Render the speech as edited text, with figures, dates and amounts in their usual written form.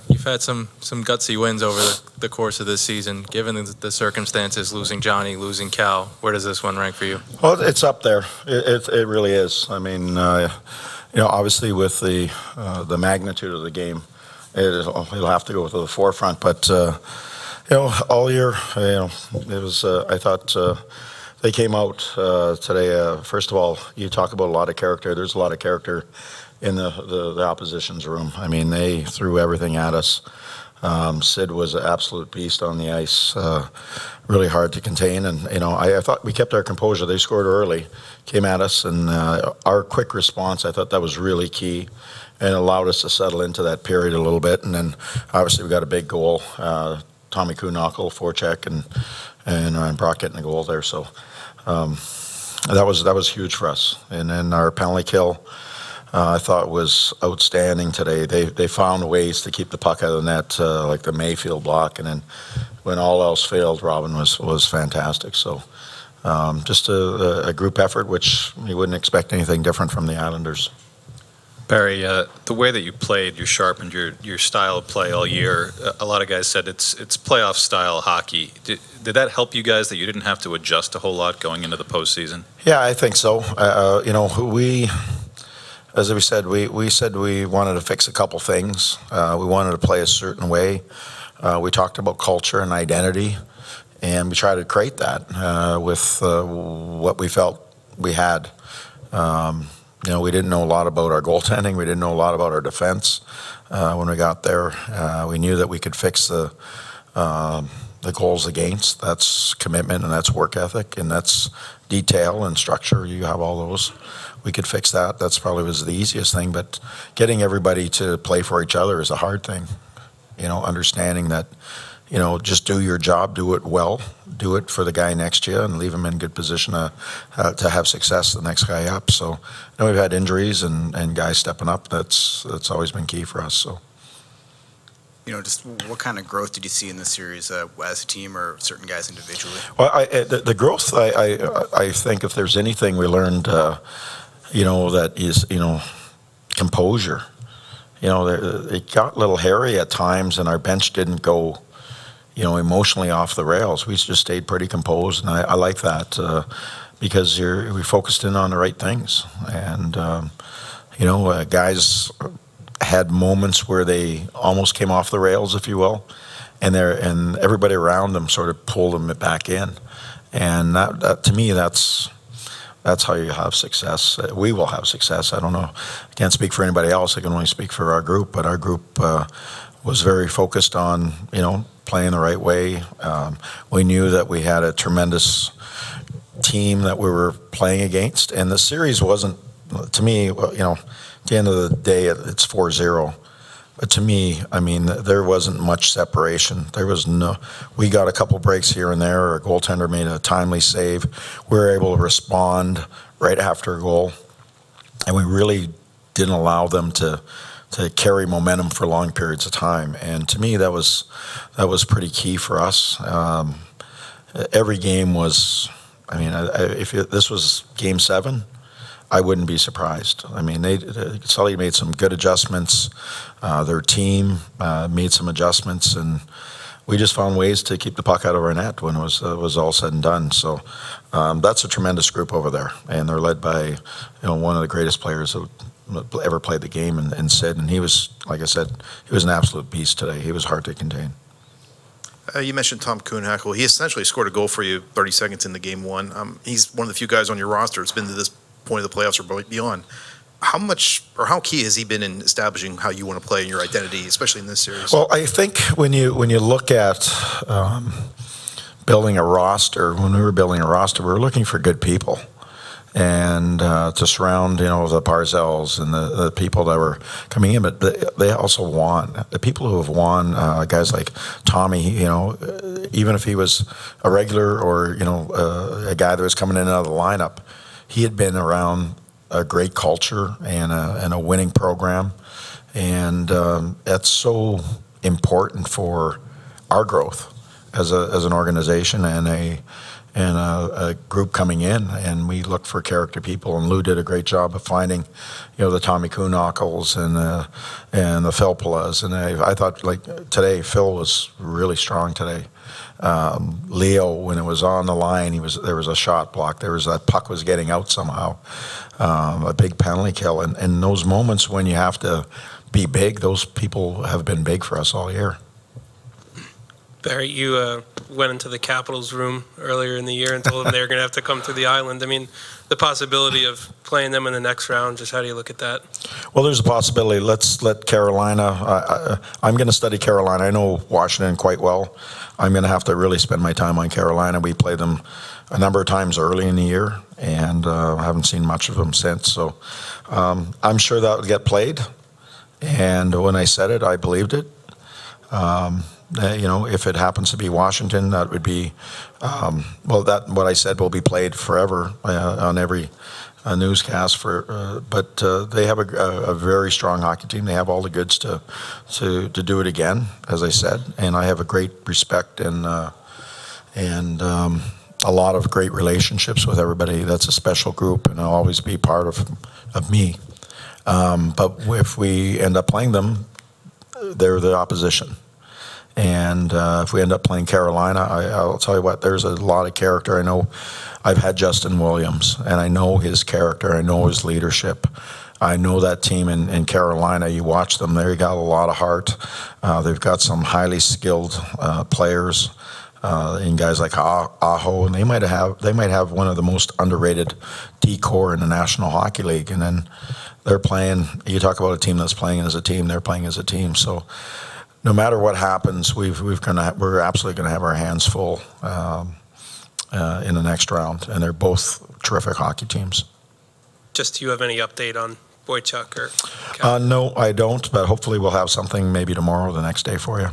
You've had some gutsy wins over the course of this season. Given the circumstances, losing Johnny, losing Cal, where does this one rank for you? Well, it's up there. It really is. I mean, obviously with the magnitude of the game, it'll have to go to the forefront. But all year, it was. I thought they came out today. First of all, you talk about a lot of character. There's a lot of character in the opposition's room. I mean, they threw everything at us. Sid was an absolute beast on the ice, really hard to contain. And, I thought we kept our composure. They scored early, came at us, and our quick response, I thought that was really key and allowed us to settle into that period a little bit. And then, obviously, we got a big goal. Tommy Kuhn forecheck, and Brock getting a goal there. So that was huge for us. And then our penalty kill, I thought was outstanding today. They found ways to keep the puck out of the net, like the Mayfield block, and then when all else failed, Robin was fantastic. So just a group effort, which you wouldn't expect anything different from the Islanders. Barry, the way that you played, you sharpened your style of play all year. A lot of guys said it's playoff style hockey. Did that help you guys that you didn't have to adjust a whole lot going into the postseason? Yeah, I think so. As we said, we said we wanted to fix a couple things. We wanted to play a certain way. We talked about culture and identity, and we tried to create that with what we felt we had. We didn't know a lot about our goaltending. We didn't know a lot about our defense when we got there. We knew that we could fix the goals against. That's commitment, and that's work ethic, and that's detail and structure. You have all those. We could fix that. That's probably was the easiest thing. But getting everybody to play for each other is a hard thing. Understanding that, just do your job, do it well, do it for the guy next to you, and leave him in good position to have success the next guy up. So, we've had injuries and guys stepping up. That's always been key for us. So. Just what kind of growth did you see in this series as a team or certain guys individually? Well, the growth, I think if there's anything we learned, that is, composure. It got a little hairy at times, and our bench didn't go, emotionally off the rails. We just stayed pretty composed, and I like that because we focused in on the right things. And, guys had moments where they almost came off the rails, if you will, and everybody around them sort of pulled them back in. And that to me, that's how you have success. We will have success. I don't know. I can't speak for anybody else. I can only speak for our group. But our group was very focused on, playing the right way. We knew that we had a tremendous team that we were playing against. And the series wasn't, to me, at the end of the day, it's 4-0. But to me, there wasn't much separation. We got a couple breaks here and there. Our goaltender made a timely save. We were able to respond right after a goal. And we really didn't allow them to carry momentum for long periods of time. And to me, that was pretty key for us. Every game was, if this was Game 7, I wouldn't be surprised. Sully made some good adjustments. Their team made some adjustments, and we just found ways to keep the puck out of our net when it was all said and done. So that's a tremendous group over there, and they're led by one of the greatest players who ever played the game, in Sid. And he was, like I said, he was an absolute beast today. He was hard to contain. You mentioned Tom Kuhn. He essentially scored a goal for you 30 seconds into Game 1. He's one of the few guys on your roster that's been to this point of the playoffs or beyond. How much or how key has he been in establishing how you want to play and your identity, especially in this series? Well, I think when you look at building a roster, when we were building a roster, we were looking for good people, and to surround the Barzels and the people that were coming in. But they also want the people who have won, guys like Tommy. Even if he was a regular or a guy that was coming in and out of the lineup, he had been around a great culture and a winning program, and that's so important for our growth as an organization and a group coming in, and we looked for character people, and Lou did a great job of finding, the Tommy Kuhn and the Phil Pelas, and I thought, like, today Phil was really strong today. Leo, when it was on the line, there was a shot block. That puck was getting out somehow, a big penalty kill, and those moments when you have to be big, those people have been big for us all year. Barry, you went into the Capitals room earlier in the year and told them they were going to have to come to the island. I mean, the possibility of playing them in the next round, just how do you look at that? Well, there's a possibility. Let's let Carolina, I'm going to study Carolina. I know Washington quite well. I'm going to have to really spend my time on Carolina. We played them a number of times early in the year, and haven't seen much of them since. So I'm sure that will get played. And when I said it, I believed it. If it happens to be Washington, that would be, what I said will be played forever on every newscast. But they have a very strong hockey team. They have all the goods to do it again, as I said. And I have a great respect and a lot of great relationships with everybody. That's a special group, and I'll always be part of me. But if we end up playing them, they're the opposition. And if we end up playing Carolina, I'll tell you what, there's a lot of character. I know I've had Justin Williams, and I know his character. I know his leadership. I know that team in Carolina. You watch them, they got a lot of heart. They've got some highly skilled players, and guys like Aho, and they might have one of the most underrated D-core in the National Hockey League. And then they're playing. You talk about a team that's playing as a team. They're playing as a team. So no matter what happens, we're absolutely going to have our hands full in the next round, and they're both terrific hockey teams. Just do you have any update on Boychuk or Cal? No, I don't, but hopefully we'll have something maybe tomorrow or the next day for you.